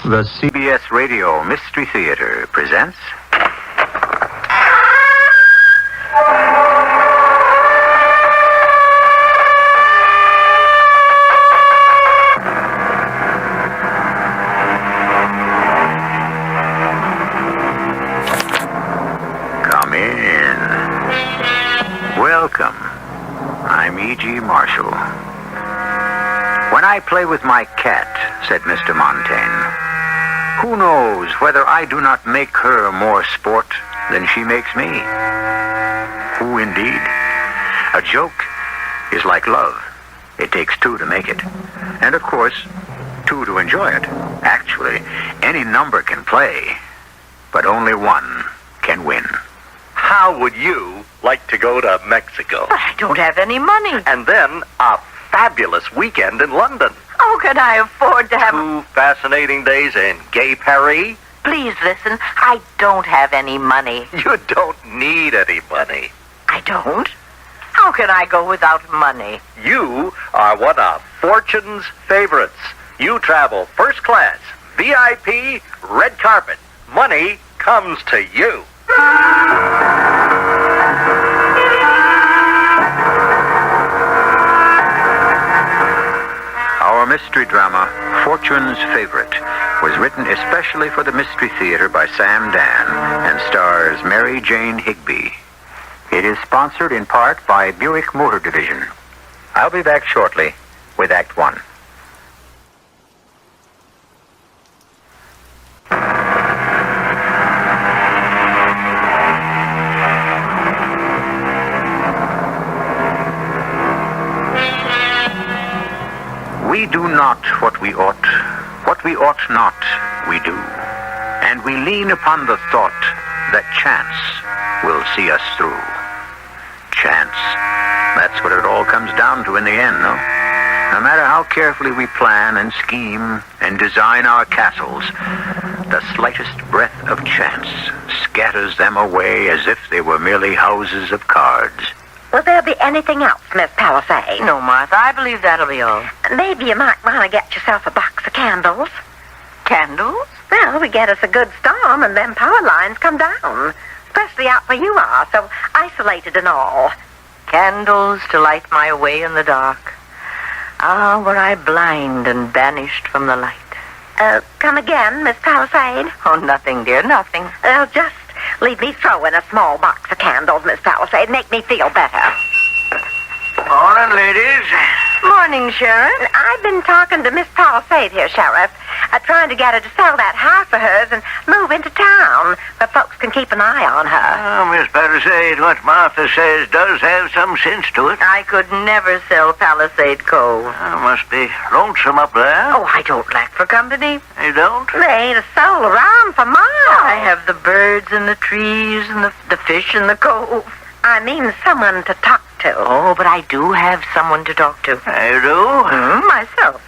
The CBS Radio Mystery Theater presents... Come in. Welcome. I'm E.G. Marshall. When I play with my cat, said Mr. Montaigne, who knows whether I do not make her more sport than she makes me? Who indeed? A joke is like love. It takes two to make it. And of course, two to enjoy it. Actually, any number can play, but only one can win. How would you like to go to Mexico? I don't have any money. And then a fabulous weekend in London. How can I afford to have... 2 fascinating days in Gay Paris. Please listen, I don't have any money. You don't need any money. I don't? How can I go without money? You are one of Fortune's favorites. You travel first class, VIP, red carpet. Money comes to you. Our mystery drama, Fortune's Favorite, was written especially for the Mystery Theater by Sam Dan and stars Mary Jane Higby. It is sponsored in part by Buick Motor Division. I'll be back shortly with Act One. We do not what we ought not, we do. And we lean upon the thought that chance will see us through. Chance. That's what it all comes down to in the end, no? No matter how carefully we plan and scheme and design our castles, the slightest breath of chance scatters them away as if they were merely houses of cards. Will there be anything else, Miss Palisade? No, Martha, I believe that'll be all. Maybe you might want to get yourself a box of candles. Candles? Well, we get us a good storm and then power lines come down. Especially out where you are, so isolated and all. Candles to light my way in the dark. Ah, were I blind and banished from the light. Come again, Miss Palisade? Oh, nothing, dear, nothing. Just leave me throw in a small box of candles, Miss Palisade. Make me feel better. Morning, ladies. Morning, Sharon. I've been talking to Miss Palisade here, Sheriff. Trying to get her to sell that house of hers and move into town where folks can keep an eye on her. Oh, Miss Palisade, what Martha says does have some sense to it. I could never sell Palisade Cove. Oh, must be lonesome up there. Oh, I don't lack for company. You don't? There ain't a soul around for miles. I have the birds and the trees and the fish in the cove. I mean someone to talk to. Oh, but I do have someone to talk to. You do? Myself.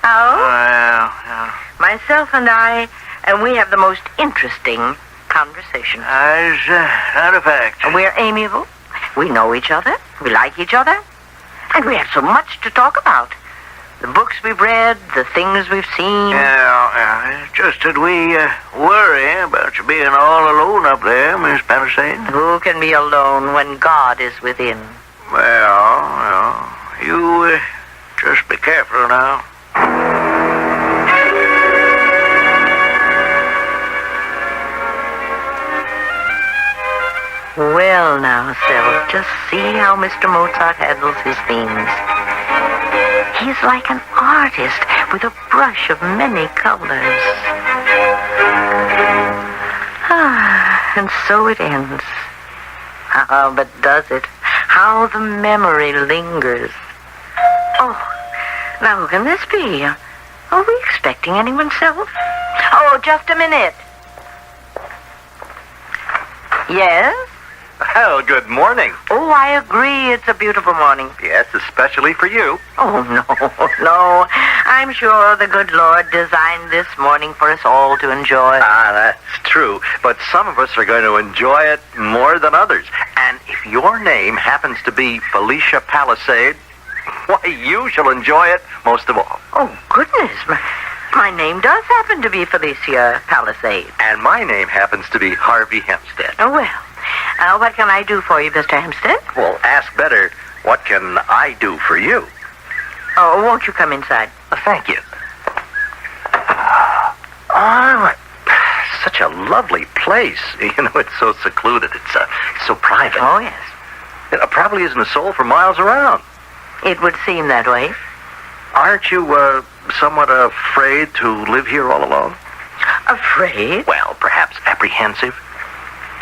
Oh? Well. Myself and I, and we have the most interesting conversation. As not a fact. We're amiable. We know each other. We like each other. And we have so much to talk about. The books we've read, the things we've seen. Yeah. Just that we worry about you being all alone up there, Miss Palisade. Who can be alone when God is within? Well, you just be careful now. Well now, Sel, just see how Mr. Mozart handles his themes. He's like an artist with a brush of many colors. And so it ends. But does it? How the memory lingers. Oh, now who can this be? Are we expecting anyone, Sel? Oh, just a minute. Yes? Well, good morning. Oh, I agree. It's a beautiful morning. Yes, especially for you. Oh, no. I'm sure the good Lord designed this morning for us all to enjoy. That's true. But some of us are going to enjoy it more than others. And if your name happens to be Felicia Palisade, why, you shall enjoy it most of all. Oh, goodness. My name does happen to be Felicia Palisade. And my name happens to be Harvey Hempstead. Oh, well. What can I do for you, Mr. Hempstead? Well, ask better, what can I do for you? Oh, won't you come inside? Thank you. Oh, such a lovely place. You know, it's so secluded. It's so private. Oh, yes. It probably isn't a soul for miles around. It would seem that way. Aren't you, somewhat afraid to live here all alone? Afraid? Well, perhaps apprehensive.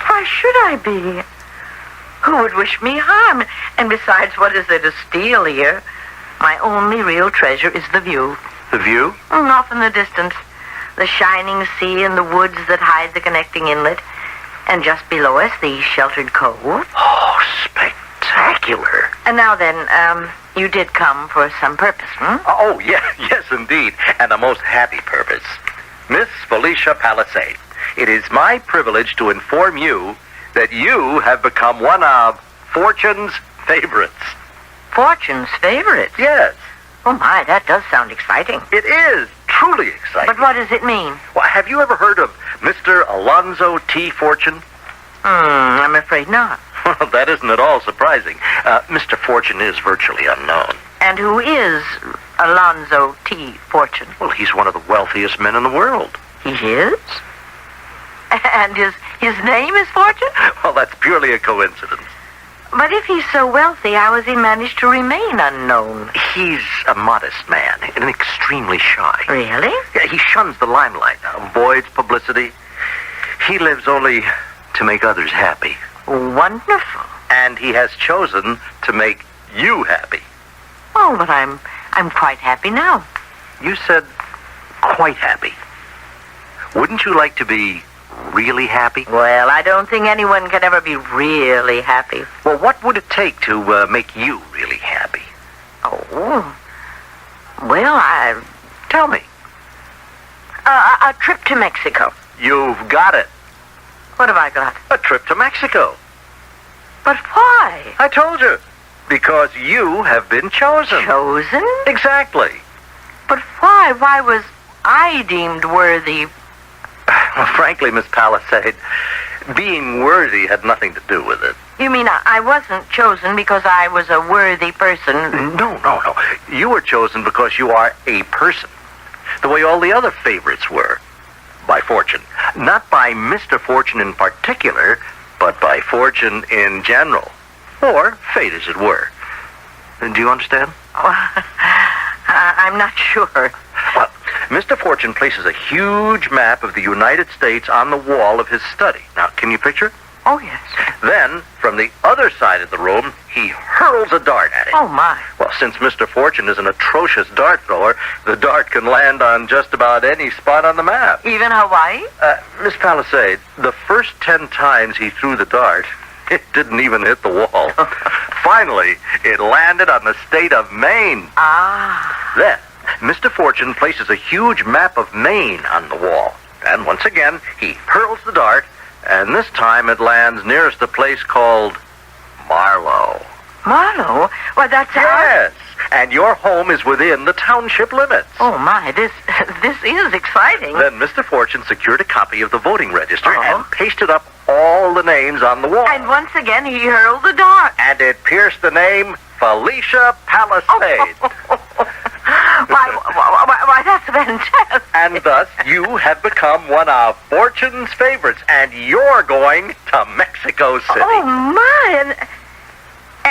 Why should I be? Who would wish me harm? And besides, what is there to steal here? My only real treasure is the view. The view? Off in the distance. The shining sea and the woods that hide the connecting inlet. And just below us, the sheltered cove. Oh, spectacular. And now then, you did come for some purpose, hmm? Oh, yes, indeed. And a most happy purpose. Miss Felicia Palisade, it is my privilege to inform you that you have become one of Fortune's favorites. Fortune's favorite? Yes. Oh, my, that does sound exciting. It is truly exciting. But what does it mean? Well, have you ever heard of Mr. Alonzo T. Fortune? I'm afraid not. Well, that isn't at all surprising. Mr. Fortune is virtually unknown. And who is Alonzo T. Fortune? Well, he's one of the wealthiest men in the world. He is? And his name is Fortune? Well, that's purely a coincidence. But if he's so wealthy, how has he managed to remain unknown? He's a modest man and extremely shy. Really? Yeah, he shuns the limelight, avoids publicity. He lives only to make others happy. Wonderful. And he has chosen to make you happy. Oh, but I'm quite happy now. You said quite happy. Wouldn't you like to be really happy? Well, I don't think anyone can ever be really happy. Well, what would it take to make you really happy? Oh. Well, Tell me. A trip to Mexico. You've got it. What have I got? A trip to Mexico. But why? I told you. Because you have been chosen. Chosen? Exactly. But why? Why was I deemed worthy? Well, frankly, Miss Palisade, being worthy had nothing to do with it. You mean I wasn't chosen because I was a worthy person? No. You were chosen because you are a person. The way all the other favorites were. By Fortune. Not by Mr. Fortune in particular, but by Fortune in general. Or fate, as it were. Do you understand? I'm not sure. Well, Mr. Fortune places a huge map of the United States on the wall of his study. Now, can you picture it? Oh, yes. Then, from the other side of the room, he hurls a dart at it. Oh, my. Well, since Mr. Fortune is an atrocious dart thrower, the dart can land on just about any spot on the map. Even Hawaii? Miss Palisade, the first 10 times he threw the dart, it didn't even hit the wall. Finally, it landed on the state of Maine. Ah. Then, Mr. Fortune places a huge map of Maine on the wall. And once again, he hurls the dart, and this time it lands nearest a place called Marlow. Marlow? Well, that's Yes, and your home is within the township limits. Oh, my, this is exciting. Then Mr. Fortune secured a copy of the voting register Uh-huh. and pasted up all the names on the wall. And once again, he hurled the dart. And it pierced the name Felicia Palisade. Why, that's fantastic. And thus, you have become one of Fortune's favorites, and you're going to Mexico City. Oh, my.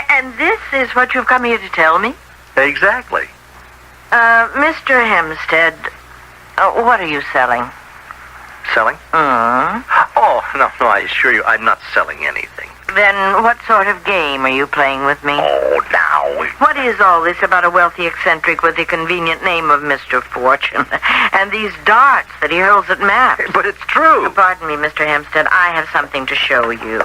And this is what you've come here to tell me? Exactly. Mr. Hempstead, what are you selling? Selling? Oh, no, I assure you, I'm not selling anything. Then what sort of game are you playing with me? Oh, now. What is all this about a wealthy eccentric with the convenient name of Mr. Fortune? And these darts that he hurls at maps? But it's true. Pardon me, Mr. Hempstead, I have something to show you.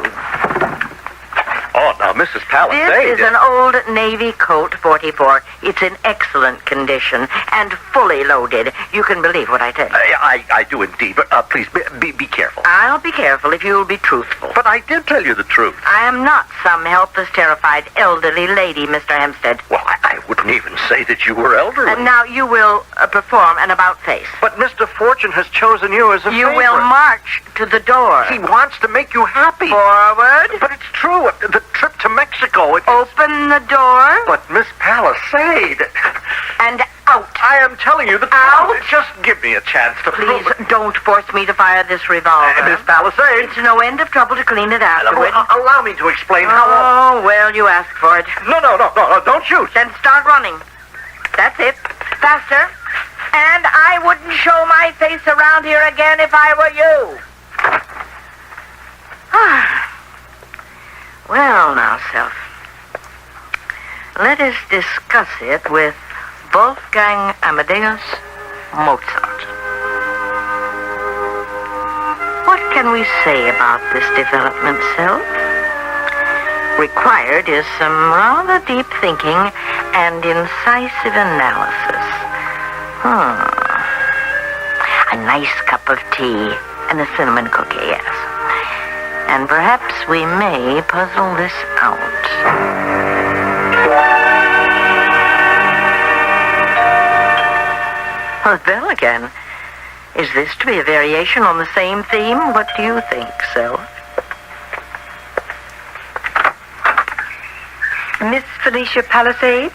Oh, now, Mrs. Palisade. This is an old Navy Colt 44. It's in excellent condition and fully loaded. You can believe what I tell you. I do indeed, but please, be careful. I'll be careful if you'll be truthful. But I did tell you the truth. I am not some helpless, terrified, elderly lady, Mr. Hempstead. Well, I wouldn't even say that you were elderly. And now you will perform an about-face. But Mr. Fortune has chosen you as a You favorite. will march to the door. He wants to make you happy. Forward. But it's true. The trip to Mexico. Open the door. But Miss Palisade. And out. I am telling you the Out. truth. Just give me a chance to Please prove it. don't force me to fire this revolver. Miss Palisade. It's no end of trouble to clean it afterward. Allow me to explain how... Oh, well, you asked for it. No, don't shoot. Then start running. That's it. Faster. And I wouldn't show my face around here again if I were you. Well, now, Self. Let us discuss it with Wolfgang Amadeus Mozart. What can we say about this development, Self? Required is some rather deep thinking and incisive analysis. A nice cup of tea and a cinnamon cookie, yes. And perhaps we may puzzle this out. Oh, the bell again. Is this to be a variation on the same theme? What do you think, Self? Miss Felicia Palisade?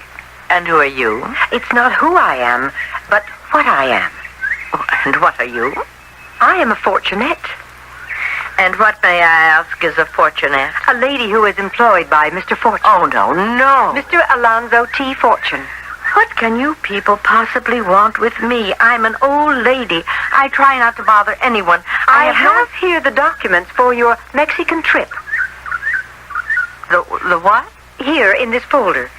And who are you? It's not who I am, but what I am. Oh, and what are you? I am a fortunette. And what, may I ask, is a fortunette? A lady who is employed by Mr. Fortune. Oh, no. Mr. Alonzo T. Fortune. What can you people possibly want with me? I'm an old lady. I try not to bother anyone. I have here the documents for your Mexican trip. The what? Here in this folder.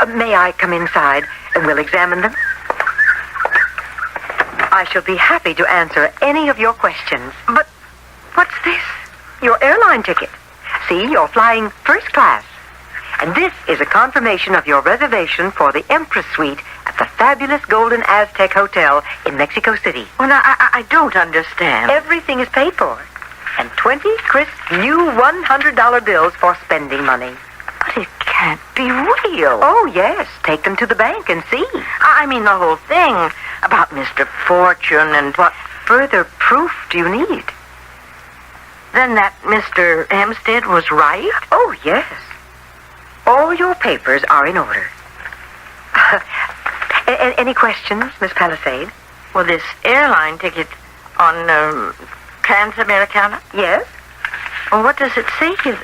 May I come inside and we'll examine them? I shall be happy to answer any of your questions. But what's this? Your airline ticket. See, you're flying first class. And this is a confirmation of your reservation for the Empress Suite at the fabulous Golden Aztec Hotel in Mexico City. Well, now, I don't understand. Everything is paid for. And 20 crisp new $100 bills for spending money. But it can't be real. Oh, yes. Take them to the bank and see. I mean the whole thing about Mr. Fortune and What further proof do you need? Then that Mr. Hempstead was right? Oh, yes. All your papers are in order. Any questions, Miss Palisade? Well, this airline ticket on Transamericana? Yes? Well, what does it say here?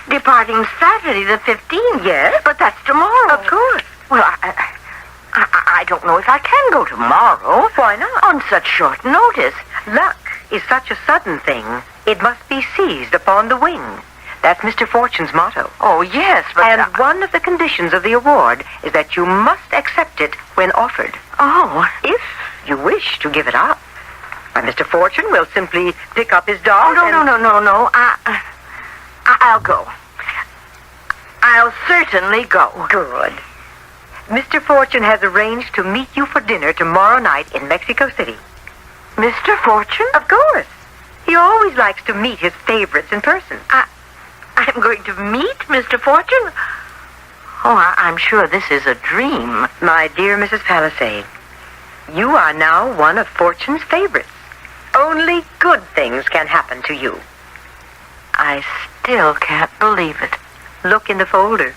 Departing Saturday the 15th. Yes? But that's tomorrow. Of course. Well, I don't know if I can go tomorrow. Why not? On such short notice. Luck is such a sudden thing. It must be seized upon the wing. That's Mr. Fortune's motto. Oh, yes, but... And one of the conditions of the award is that you must accept it when offered. Oh. If you wish to give it up, why, Mr. Fortune will simply pick up his dog No. I'll go. I'll certainly go. Good. Mr. Fortune has arranged to meet you for dinner tomorrow night in Mexico City. Mr. Fortune? Of course. He always likes to meet his favorites in person. I'm going to meet Mr. Fortune? Oh, I'm sure this is a dream. My dear Mrs. Palisade, you are now one of Fortune's favorites. Only good things can happen to you. I still can't believe it. Look in the folder.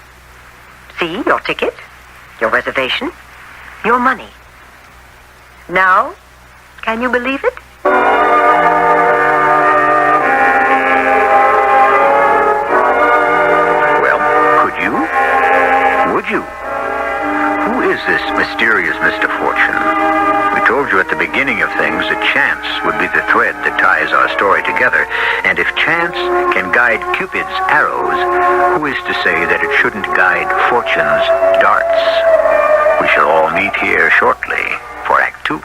See your ticket, your reservation, your money. Now, can you believe it? Would you? Who is this mysterious Mr. Fortune? We told you at the beginning of things that chance would be the thread that ties our story together. And if chance can guide Cupid's arrows, who is to say that it shouldn't guide Fortune's darts? We shall all meet here shortly for Act 2.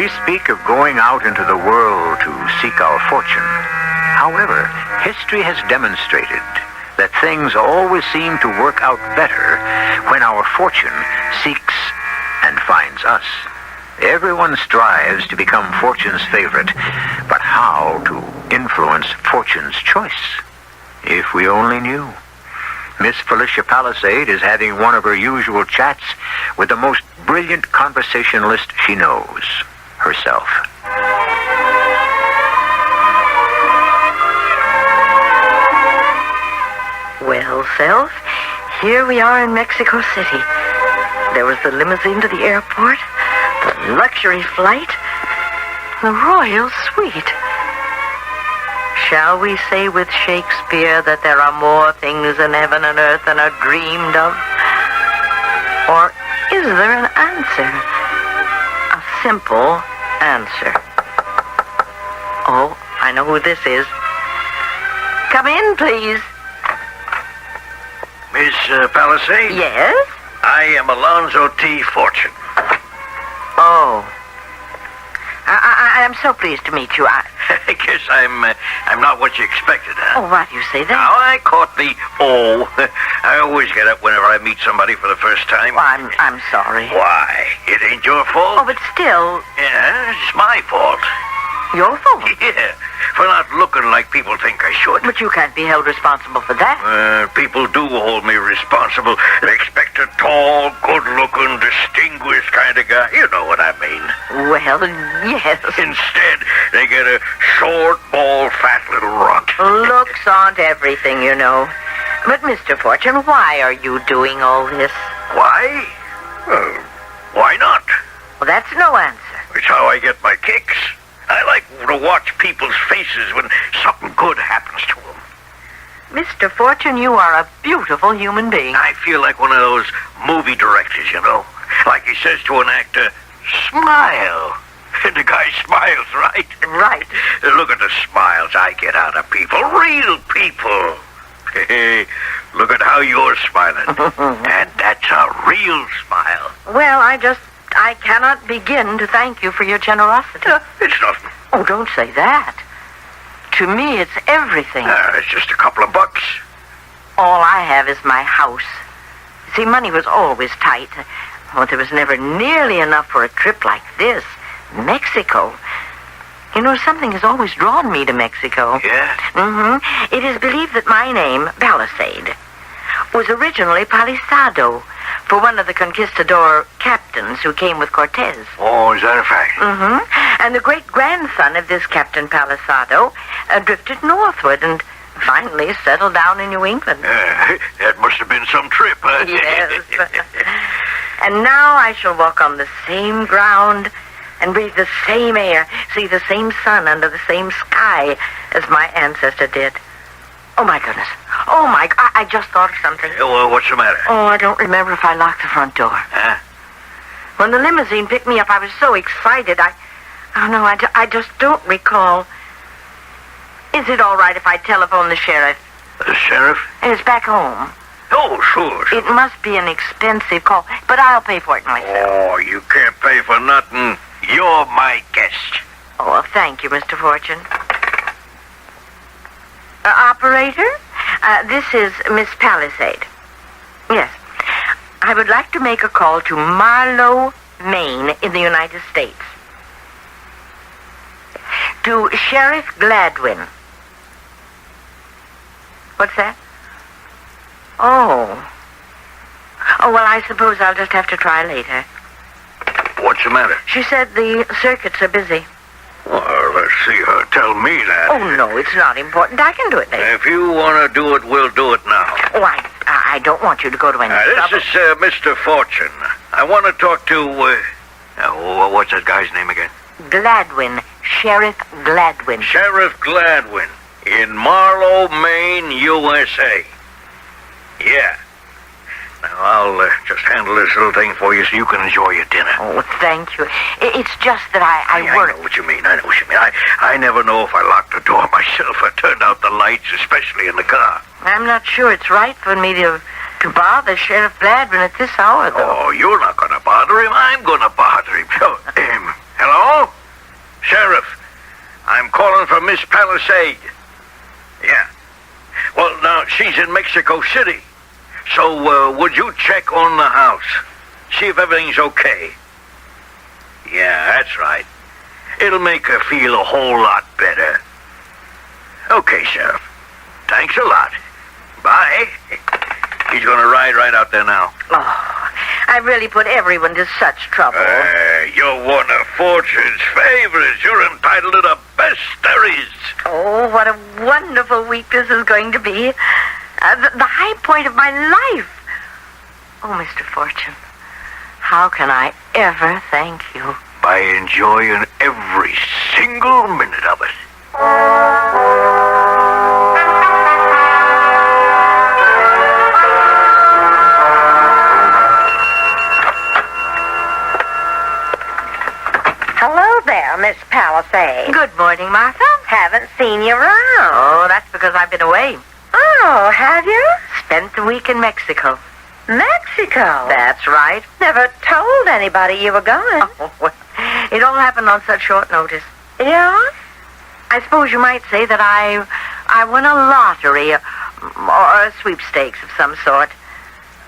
We speak of going out into the world to seek our fortune. However, history has demonstrated that things always seem to work out better when our fortune seeks and finds us. Everyone strives to become fortune's favorite, but how to influence fortune's choice? If we only knew. Miss Felicia Palisade is having one of her usual chats with the most brilliant conversationalist she knows, herself. Well, Self, here we are in Mexico City. There was the limousine to the airport, the luxury flight, the royal suite. Shall we say with Shakespeare that there are more things in heaven and earth than are dreamed of? Or is there an answer? A simple answer. Oh, I know who this is. Come in, please. Miss Palisade? Yes? I am Alonzo T. Fortune. Oh. I'm so pleased to meet you. I guess I'm not what you expected, huh? Oh, why do you say that? Now, I caught the O. I always get up whenever I meet somebody for the first time. Well, I'm sorry. Why? It ain't your fault? Oh, but still... Yeah, it's my fault. Your fault? Yeah, for not looking like people think I should. But you can't be held responsible for that. People do hold me responsible. They expect a tall, good-looking, distinguished kind of guy. You know what I mean. Well, yes. Instead, they get a short, bald, fat little runt. Looks aren't everything, you know. But, Mr. Fortune, why are you doing all this? Why? Well, why not? Well, that's no answer. It's how I get my kicks. I like to watch people's faces when something good happens to them. Mr. Fortune, you are a beautiful human being. I feel like one of those movie directors, you know. Like he says to an actor, smile. And the guy smiles, right? Right. Look at the smiles I get out of people. Real people. Hey, look at how you're smiling. And that's a real smile. Well, I cannot begin to thank you for your generosity. It's nothing. Oh, don't say that. To me, it's everything. It's just a couple of bucks. All I have is my house. See, money was always tight. Well, there was never nearly enough for a trip like this. Mexico. You know, something has always drawn me to Mexico. Yeah? Mm-hmm. It is believed that my name, Palisade, was originally Palisado, for one of the conquistador captains who came with Cortez. Oh, is that a fact? Mm-hmm. And the great-grandson of this Captain Palisado drifted northward and finally settled down in New England. That must have been some trip, huh? Yes. And now I shall walk on the same ground and breathe the same air, see the same sun under the same sky as my ancestor did. Oh, my goodness. Oh, my... I just thought of something. Well, what's the matter? Oh, I don't remember if I locked the front door. Huh? When the limousine picked me up, I was so excited. I just don't recall. Is it all right if I telephone the sheriff? The sheriff? It's back home. Oh, sure. It must be an expensive call, but I'll pay for it myself. Oh, you can't pay for nothing. You're my guest. Oh, well, thank you, Mr. Fortune. Operator, this is Miss Palisade. Yes. I would like to make a call to Marlow, Maine, in the United States. To Sheriff Gladwin. What's that? Oh. Oh, well, I suppose I'll just have to try later. What's the matter? She said the circuits are busy. Well, let's see her tell me that. Oh, no, it's not important. I can do it later. If you want to do it, we'll do it now. Oh, I don't want you to go to any trouble. This is Mr. Fortune. I want to talk to, what's that guy's name again? Gladwin. Sheriff Gladwin. Sheriff Gladwin in Marlow, Maine, USA. Yeah. Now, I'll just handle this little thing for you so you can enjoy your dinner. Oh, thank you. It's just that I work. I know what you mean. I never know if I lock the door myself or turn out the lights, especially in the car. I'm not sure it's right for me to bother Sheriff Gladwin at this hour, though. Oh, you're not going to bother him. I'm going to bother him. Oh, hello? Miss Palisade. Yeah. Well, now, she's in Mexico City. So, would you check on the house? See if everything's okay. Yeah, that's right. It'll make her feel a whole lot better. Okay, Sheriff. Thanks a lot. Bye. He's going to ride right out there now. Oh, I really put everyone to such trouble. You're one of Fortune's favorites. You're entitled to the best stories. Oh, what a wonderful week this is going to be. The high point of my life. Oh, Mr. Fortune, how can I ever thank you? By enjoying every single minute of it. Hello there, Miss Palisade. Good morning, Martha. Haven't seen you around. Oh, that's because I've been away. Oh, have you? Spent the week in Mexico. Mexico? That's right. Never told anybody you were going. Oh, well, it all happened on such short notice. Yeah? I suppose you might say that I won a lottery or a sweepstakes of some sort.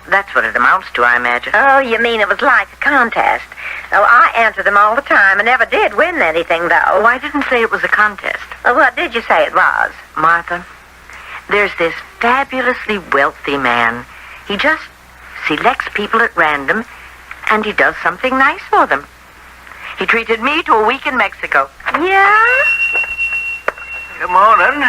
That's what it amounts to, I imagine. Oh, you mean it was like a contest? Oh, I enter them all the time and never did win anything, though. Oh, I didn't say it was a contest. Well, what did you say it was? Martha, there's this fabulously wealthy man. He just selects people at random, and he does something nice for them. He treated me to a week in Mexico. Yeah? Good morning.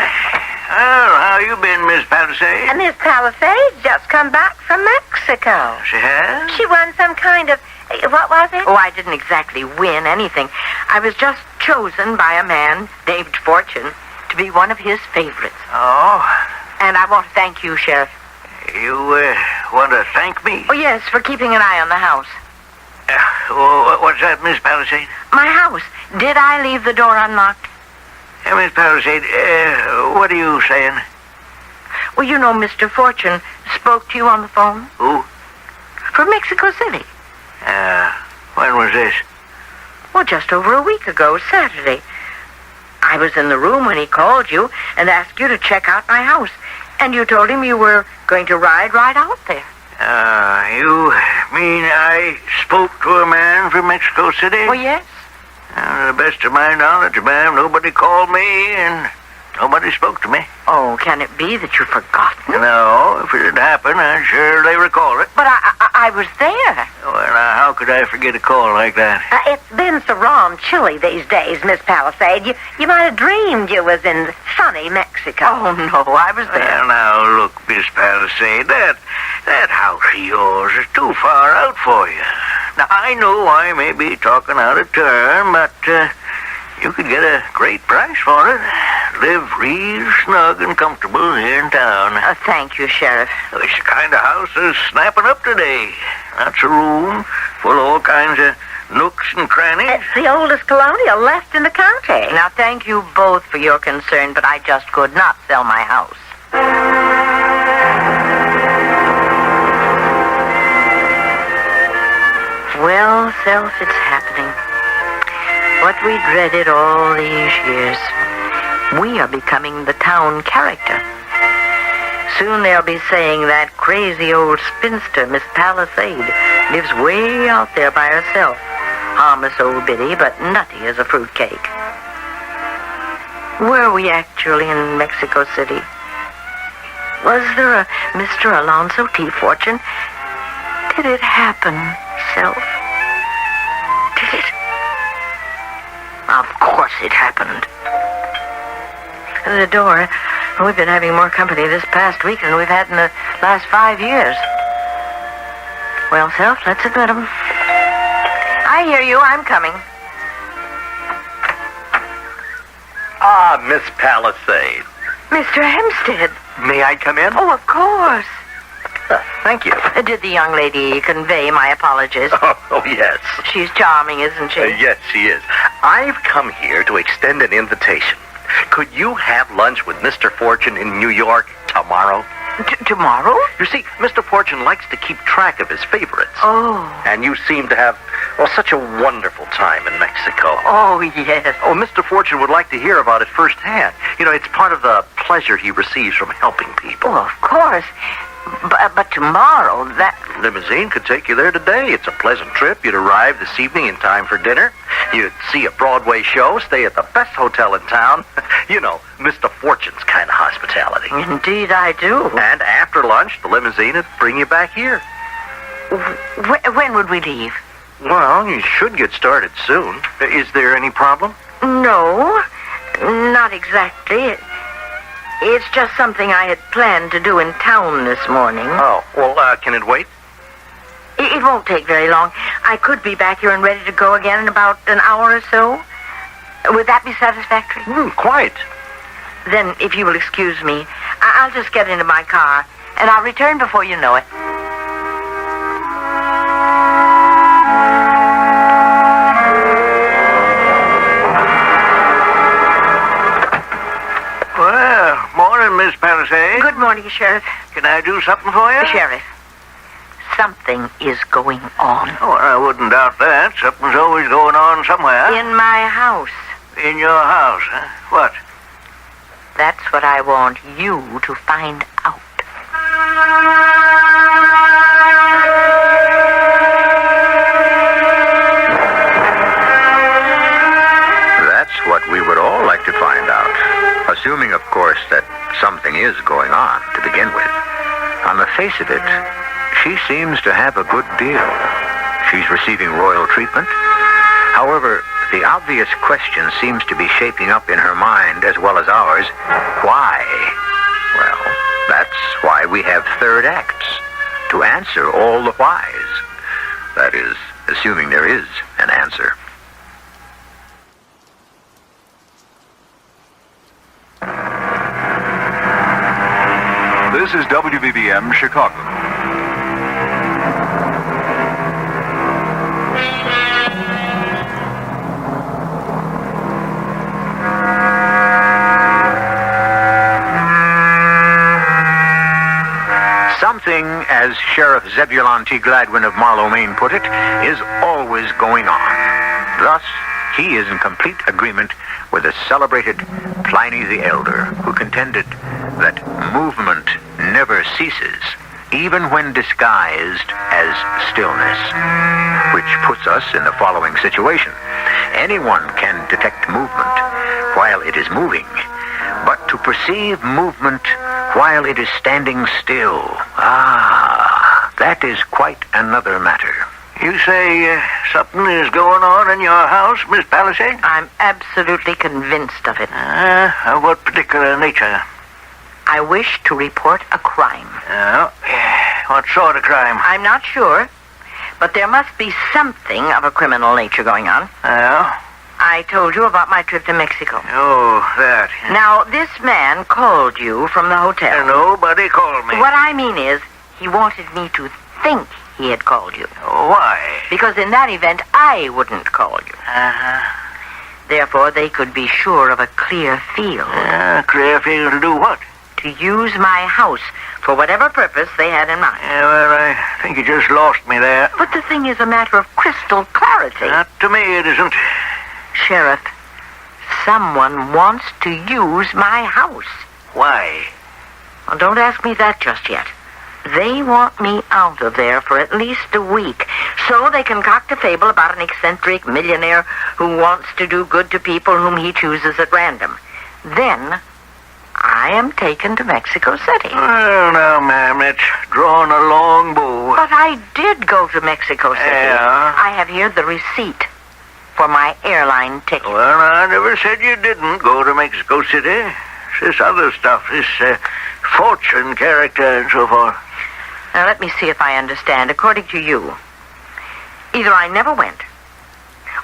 Well, how you been, Miss Palisade? And Miss Palisade just come back from Mexico. She has? She won some kind of... What was it? Oh, I didn't exactly win anything. I was just chosen by a man named Fortune to be one of his favorites. Oh? And I want to thank you, Sheriff. You, want to thank me? Oh, yes, for keeping an eye on the house. What's that, Miss Palisade? My house. Did I leave the door unlocked? Miss Palisade, what are you saying? Well, you know Mr. Fortune spoke to you on the phone. Who? From Mexico City. When was this? Well, just over a week ago, Saturday. I was in the room when he called you and asked you to check out my house. And you told him you were going to ride right out there. You mean I spoke to a man from Mexico City? Oh, yes. To the best of my knowledge, ma'am, nobody called me and nobody spoke to me. Oh, can it be that you've forgotten? No, if it had happened, I'd surely recall it. But I was there. Well, how could I forget a call like that? It's been so raw and chilly these days, Miss Palisade. You might have dreamed you was in sunny Mexico. Oh, no, I was there. Well, now, look, Miss Palisade, that house of yours is too far out for you. Now, I know I may be talking out of turn, but you could get a great price for it. Live real snug and comfortable here in town. Thank you, Sheriff. It's the kind of house that's snapping up today. Lots of room, full of all kinds of nooks and crannies. It's the oldest colonial left in the county. Now, thank you both for your concern, but I just could not sell my house. Well, Self, it's happening. What we dreaded all these years. We are becoming the town character. Soon they'll be saying that crazy old spinster, Miss Palisade, lives way out there by herself. Harmless old biddy, but nutty as a fruitcake. Were we actually in Mexico City? Was there a Mr. Alonzo T. Fortune? Did it happen, Self? Did it? Of course it happened. The door. We've been having more company this past week than we've had in the last 5 years. Well, Self, let's admit 'em. I hear you. I'm coming. Ah, Miss Palisade. Mr. Hempstead. May I come in? Oh, of course. Thank you. Did the young lady convey my apologies? Oh, yes. She's charming, isn't she? Yes, she is. I've come here to extend an invitation. Could you have lunch with Mr. Fortune in New York tomorrow? Tomorrow? You see, Mr. Fortune likes to keep track of his favorites. Oh. And you seem to have Well, such a wonderful time in Mexico. Oh, yes. Oh, Mr. Fortune would like to hear about it firsthand. You know, it's part of the pleasure he receives from helping people. Oh, of course. But tomorrow, that... Limousine could take you there today. It's a pleasant trip. You'd arrive this evening in time for dinner. You'd see a Broadway show, stay at the best hotel in town. You know, Mr. Fortune's kind of hospitality. Indeed, I do. And after lunch, the limousine would bring you back here. When would we leave? Well, you should get started soon. Is there any problem? No, not exactly. It's just something I had planned to do in town this morning. Oh, well, can it wait? It won't take very long. I could be back here and ready to go again in about an hour or so. Would that be satisfactory? Quite. Then, if you will excuse me, I'll just get into my car, and I'll return before you know it. Well, morning, Miss Palisade. Good morning, Sheriff. Can I do something for you? Sheriff, something is going on. Oh, I wouldn't doubt that. Something's always going on somewhere. In my house. In your house, huh? What? That's what I want you to find out. That's what we would all like to find out. Assuming, of course, that something is going on to begin with. On the face of it, she seems to have a good deal. She's receiving royal treatment. However, the obvious question seems to be shaping up in her mind as well as ours. Why? Well, that's why we have third acts. To answer all the whys. That is, assuming there is an answer. This is WBBM Chicago. Something, as Sheriff Zebulon T. Gladwin of Marlow, Maine put it, is always going on. Thus, he is in complete agreement with the celebrated Pliny the Elder, who contended that movement never ceases, even when disguised as stillness. Which puts us in the following situation. Anyone can detect movement while it is moving, but to perceive movement while it is standing still, that is quite another matter. You say something is going on in your house, Miss Palisade? I'm absolutely convinced of it. Of what particular nature? I wish to report a crime. Oh, what sort of crime? I'm not sure, but there must be something of a criminal nature going on. Oh? I told you about my trip to Mexico. Oh, that. Now, this man called you from the hotel. Nobody called me. What I mean is, he wanted me to think he had called you. Why? Because in that event, I wouldn't call you. Therefore, they could be sure of a clear field. Clear field to do what? To use my house for whatever purpose they had in mind. Well, I think you just lost me there. But the thing is a matter of crystal clarity. Not to me, it isn't. Sheriff, someone wants to use my house. Why? Well, don't ask me that just yet. They want me out of there for at least a week, so they concoct a fable about an eccentric millionaire who wants to do good to people whom he chooses at random. Then, I am taken to Mexico City. Well, now, ma'am, it's drawing a long bow. But I did go to Mexico City. Yeah? I have here the receipt for my airline ticket. Well, I never said you didn't go to Mexico City. It's this other stuff, this fortune character and so forth. Now, let me see if I understand. According to you, either I never went,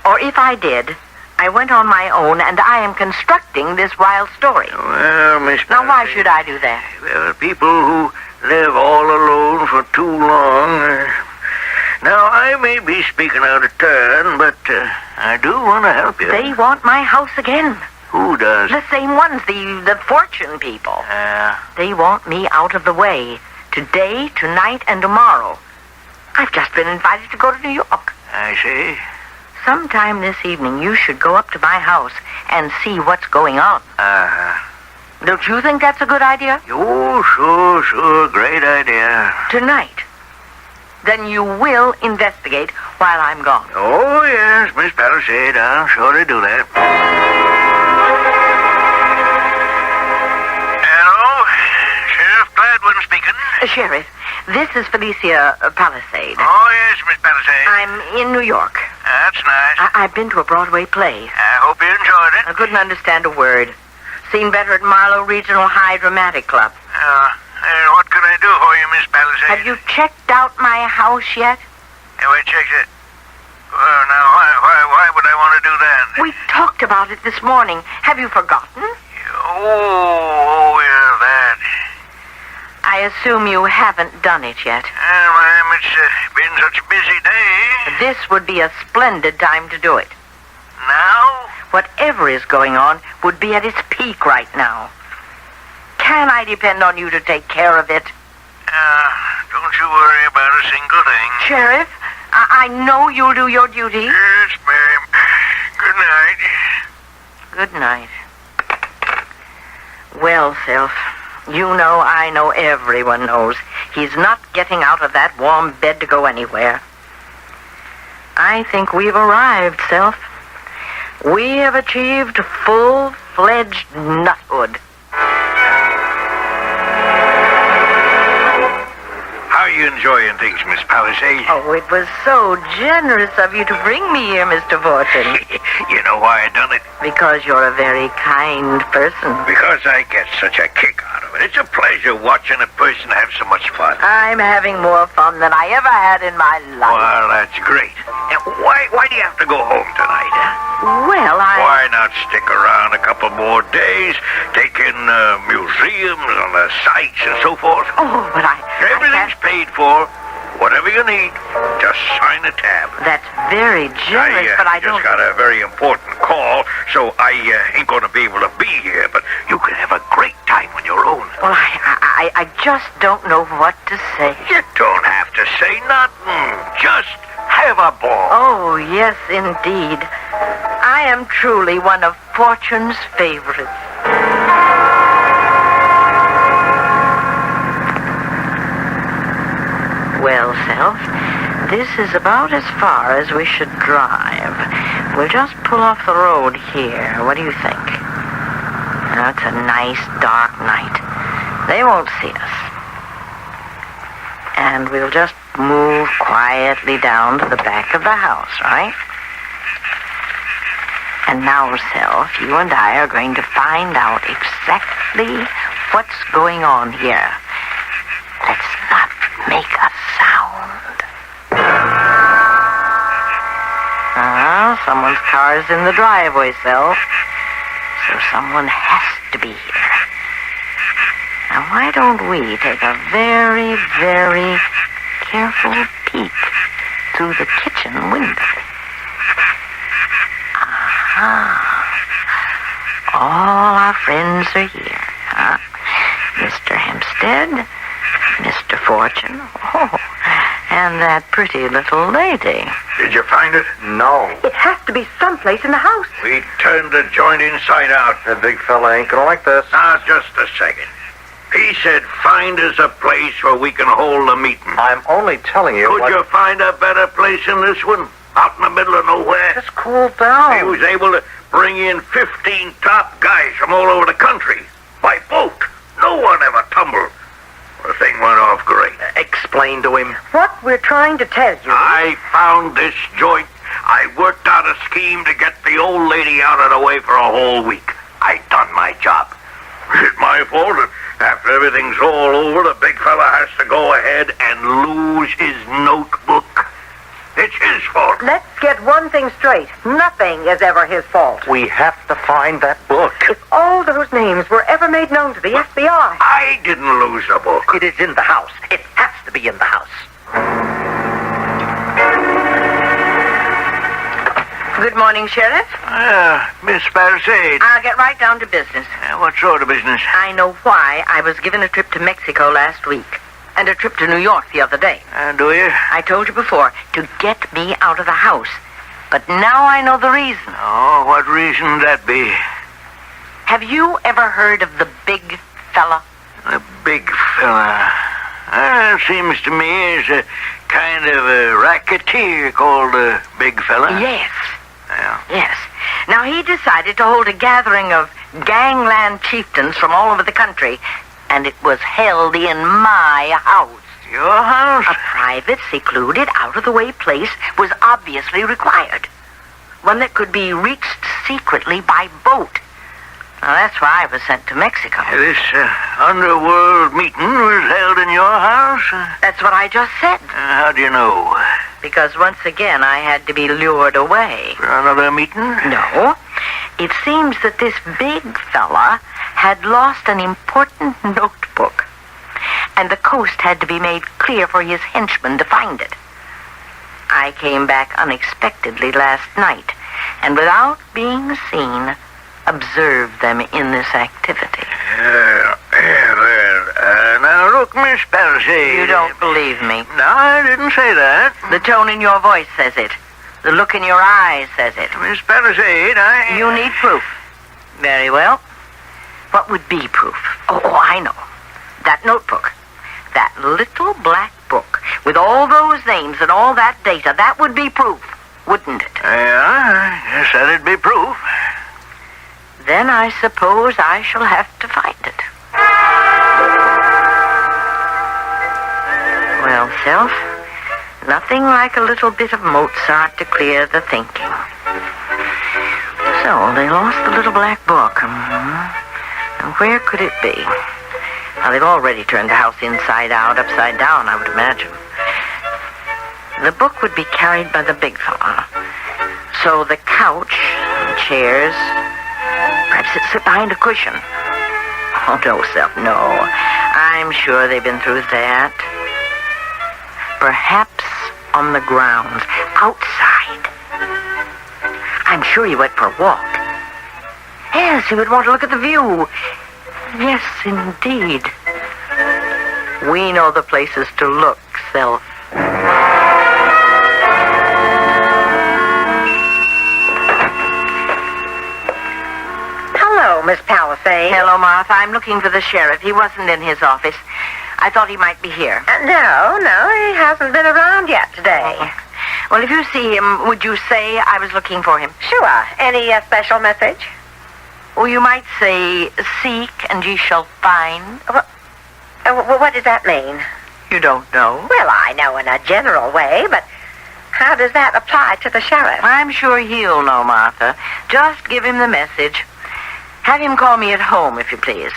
or if I did, I went on my own, and I am constructing this wild story. Well, Miss Now, why Palisade, should I do that? There are people who live all alone for too long. Now, I may be speaking out of turn, but I do want to help you. They want my house again. Who does? The same ones, the fortune people. They want me out of the way. Today, tonight, and tomorrow. I've just been invited to go to New York. I see. Sometime this evening, you should go up to my house and see what's going on. Uh-huh. Don't you think that's a good idea? Oh, sure. Great idea. Tonight. Then you will investigate while I'm gone. Oh, yes, Miss Palisade. I'll surely do that. Hello? Sheriff Gladwin speaking. Sheriff, this is Felicia Palisade. Oh, yes, Miss Palisade. I'm in New York. That's nice. I've been to a Broadway play. I hope you enjoyed it. I couldn't understand a word. Seen better at Marlowe Regional High Dramatic Club. What can I do for you, Miss Palisade? Have you checked out my house yet? Have I checked it? Well, now, why would I want to do that? We talked about it this morning. Have you forgotten? Oh, yeah, that. I assume you haven't done it yet. Ma'am, it's been such a busy day. This would be a splendid time to do it. Now? Whatever is going on would be at its peak right now. Can I depend on you to take care of it? Don't you worry about a single thing. Sheriff, I know you'll do your duty. Yes, ma'am. Good night. Good night. Well, Self, you know, I know, everyone knows. He's not getting out of that warm bed to go anywhere. I think we've arrived, Self. We have achieved full-fledged nuthood. How are you enjoying things, Miss Palisade? Oh, it was so generous of you to bring me here, Mr. Fortune. You know why I done it? Because you're a very kind person. Because I get such a kick out of it. It's a pleasure watching a person have so much fun. I'm having more fun than I ever had in my life. Well, that's great. And why do you have to go home tonight, huh? Well, Why not stick around a couple more days, take in museums and the sights and so forth? Oh, but Everything's paid for. Whatever you need, just sign a tab. That's very generous, but I don't... just got a very important call, so I ain't going to be able to be here, but you can have a great time on your own. Well, I just don't know what to say. You don't have to say nothing. Just have a ball. Oh, yes, indeed. I am truly one of Fortune's favorites. Well, Self, this is about as far as we should drive. We'll just pull off the road here. What do you think? Now, it's a nice, dark night. They won't see us. And we'll just move quietly down to the back of the house, right? And now, Self, you and I are going to find out exactly what's going on here. Let's not make a sound. Someone's car's in the driveway, Self. So someone has to be here. Now, why don't we take a very, very careful peek through the kitchen window? All our friends are here, huh? Mr. Hempstead, Mr. Fortune, and that pretty little lady. Did you find it? No. It has to be someplace in the house. We turned the joint inside out. That big fella ain't gonna like this. Now, just a second. He said find us a place where we can hold a meeting. I'm only telling you Could you find a better place than this one? Out in the middle of nowhere? Just cool down. He was able to bring in 15 top guys from all over the country. By boat. No one ever tumbled. The thing went off great. Explain to him. What we're trying to tell you... I found this joint. I worked out a scheme to get the old lady out of the way for a whole week. I done my job. It's my fault that after everything's all over, the big fella has to go ahead and lose his notebook. It's his fault. Let's get one thing straight. Nothing is ever his fault. We have to find that book. If all those names were ever made known to the FBI... I didn't lose the book. It is in the house. It has to be in the house. Good morning, Sheriff. Miss Palisade. I'll get right down to business. What sort of business? I know why I was given a trip to Mexico last week. and a trip to New York the other day. Do you? I told you before, to get me out of the house. But now I know the reason. Oh, what reason would that be? Have you ever heard of the big fella? The big fella. Seems to me as a kind of a racketeer called the big fella. Yes. Yeah. Yes. Now, he decided to hold a gathering of gangland chieftains from all over the country, and it was held in my house. Your house? A private, secluded, out-of-the-way place was obviously required. One that could be reached secretly by boat. Now, that's why I was sent to Mexico. This underworld meeting was held in your house? That's what I just said. How do you know? Because once again, I had to be lured away. For another meeting? No. It seems that this big fella had lost an important notebook, and the coast had to be made clear for his henchmen to find it. I came back unexpectedly last night, and without being seen, observed them in this activity. Now look, Miss Palisade. You don't believe me. No, I didn't say that. The tone in your voice says it. The look in your eyes says it. Miss Palisade, You need proof. Very well. What would be proof? Oh, I know. That notebook. That little black book with all those names and all that data. That would be proof, wouldn't it? Yeah, I guess that'd be proof. Then I suppose I shall have to find it. Well, Self, nothing like a little bit of Mozart to clear the thinking. So, they lost the little black book. And where could it be? Now, they've already turned the house inside out, upside down, I would imagine. The book would be carried by the big fella. So the couch, chairs, perhaps it slipped behind a cushion. Oh, no, Self, no. I'm sure they've been through that. Perhaps on the grounds, outside. I'm sure he went for a walk. Yes, he would want to look at the view. Yes, indeed. We know the places to look, Self. Hello, Miss Palisade. Hello, Martha. I'm looking for the sheriff. He wasn't in his office. I thought he might be here. No, he hasn't been around yet today. Well, if you see him, would you say I was looking for him? Sure. Any special message? Or you might say, seek and ye shall find. What does that mean? You don't know. Well, I know in a general way, but how does that apply to the sheriff? I'm sure he'll know, Martha. Just give him the message. Have him call me at home, if you please.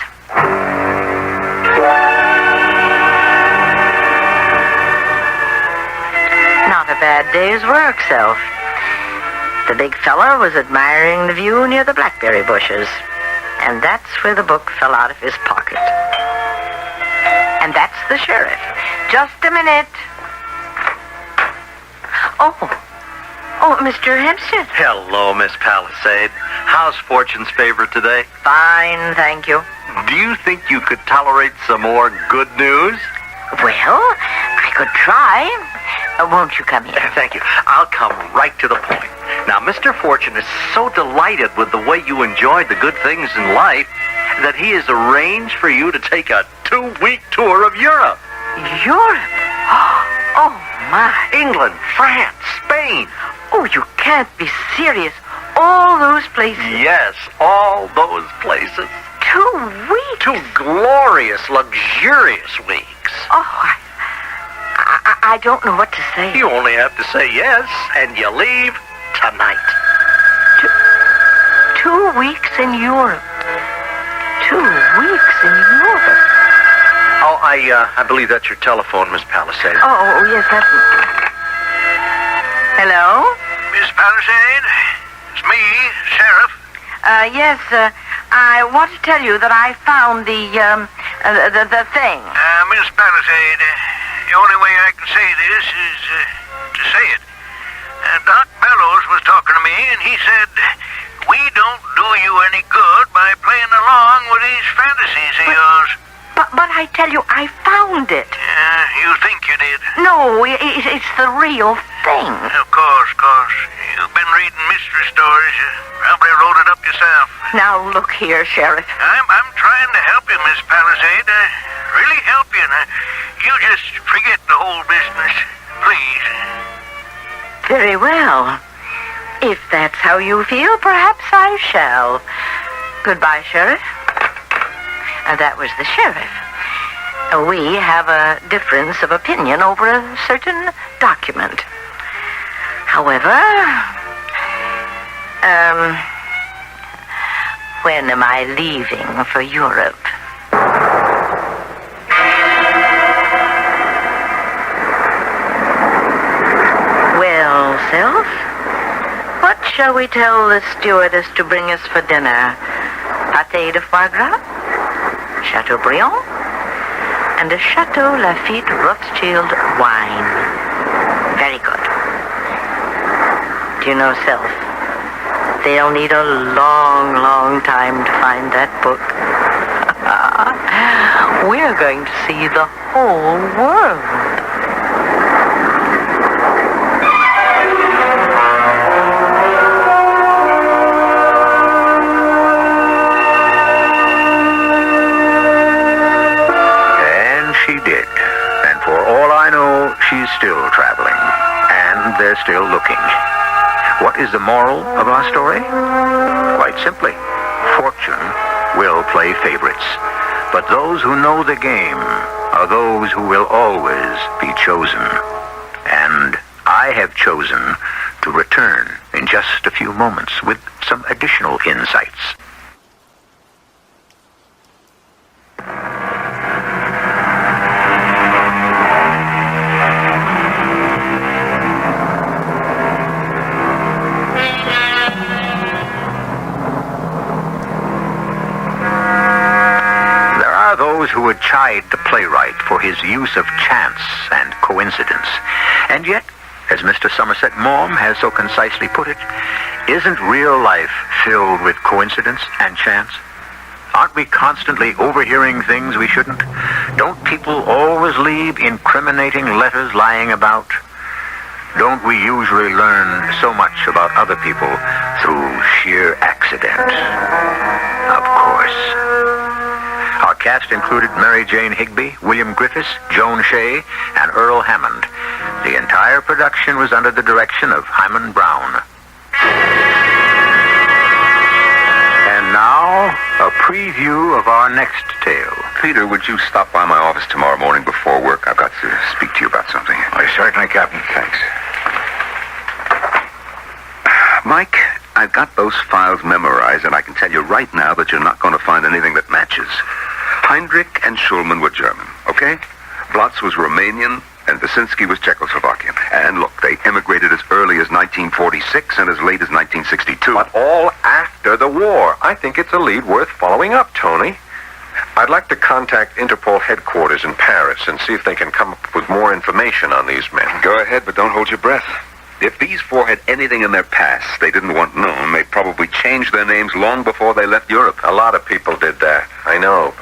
Not a bad day's work, Self. The big fella was admiring the view near the blackberry bushes. And that's where the book fell out of his pocket. And that's the sheriff. Just a minute. Oh, Mr. Hempstead. Hello, Miss Palisade. How's Fortune's favor today? Fine, thank you. Do you think you could tolerate some more good news? Well, I could try. Won't you come in? Thank you. I'll come right to the point. Now, Mr. Fortune is so delighted with the way you enjoyed the good things in life that he has arranged for you to take a 2-week tour of Europe. Europe? Oh, my. England, France, Spain. Oh, you can't be serious. All those places. Yes, all those places. 2 weeks? 2 glorious, luxurious weeks. Oh, I don't know what to say. You only have to say yes, and you leave tonight. 2 weeks in Europe. 2 weeks in Europe. Oh, I believe that's your telephone, Miss Palisade. Oh, yes, that's... Hello? Miss Palisade, it's me, Sheriff. Yes, I want to tell you that I found the thing. Miss Palisade, the only way I can say this is to say it. Doc Bellows was talking to me, and he said, we don't do you any good by playing along with these fantasies of yours. But I tell you, I found it. You think you did? No, it's the real thing. Of course. You've been reading mystery stories. You probably wrote it up yourself. Now, look here, Sheriff. I'm trying to help you, Miss Palisade. Really help you. You just forget the whole business, please. Very well. If that's how you feel, perhaps I shall. Goodbye, Sheriff. That was the sheriff. We have a difference of opinion over a certain document. However, when am I leaving for Europe? Well, Self, what shall we tell the stewardess to bring us for dinner? Pâté de foie gras? Chateaubriand? And a Chateau Lafite Rothschild wine. Very good. Do you know, Self, they'll need a long, long time to find that book. We're going to see the whole world. She's still traveling, and they're still looking. What is the moral of our story? Quite simply, fortune will play favorites, but those who know the game are those who will always be chosen. And I have chosen to return in just a few moments with some additional insights. Who would chide the playwright for his use of chance and coincidence. And yet, as Mr. Somerset Maugham has so concisely put it, isn't real life filled with coincidence and chance? Aren't we constantly overhearing things we shouldn't? Don't people always leave incriminating letters lying about? Don't we usually learn so much about other people through sheer accident? Of course. Our cast included Mary Jane Higby, William Griffiths, Joan Shea, and Earl Hammond. The entire production was under the direction of Hyman Brown. And now, a preview of our next tale. Peter, would you stop by my office tomorrow morning before work? I've got to speak to you about something. Why, certainly, Captain. Thanks. Mike, I've got those files memorized, and I can tell you right now that you're not going to find anything that matches. Heinrich and Schulman were German, okay? Blotz was Romanian, and Wyszynski was Czechoslovakian. And look, they immigrated as early as 1946 and as late as 1962. But all after the war. I think it's a lead worth following up, Tony. I'd like to contact Interpol headquarters in Paris and see if they can come up with more information on these men. Go ahead, but don't hold your breath. If these four had anything in their past they didn't want known, they'd probably change their names long before they left Europe. A lot of people did that, I know.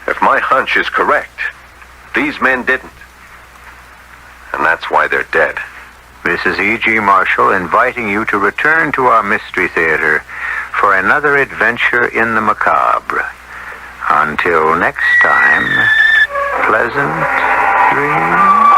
If my hunch is correct, these men didn't. And that's why they're dead. This is E.G. Marshall inviting you to return to our Mystery Theater for another adventure in the macabre. Until next time, pleasant dreams.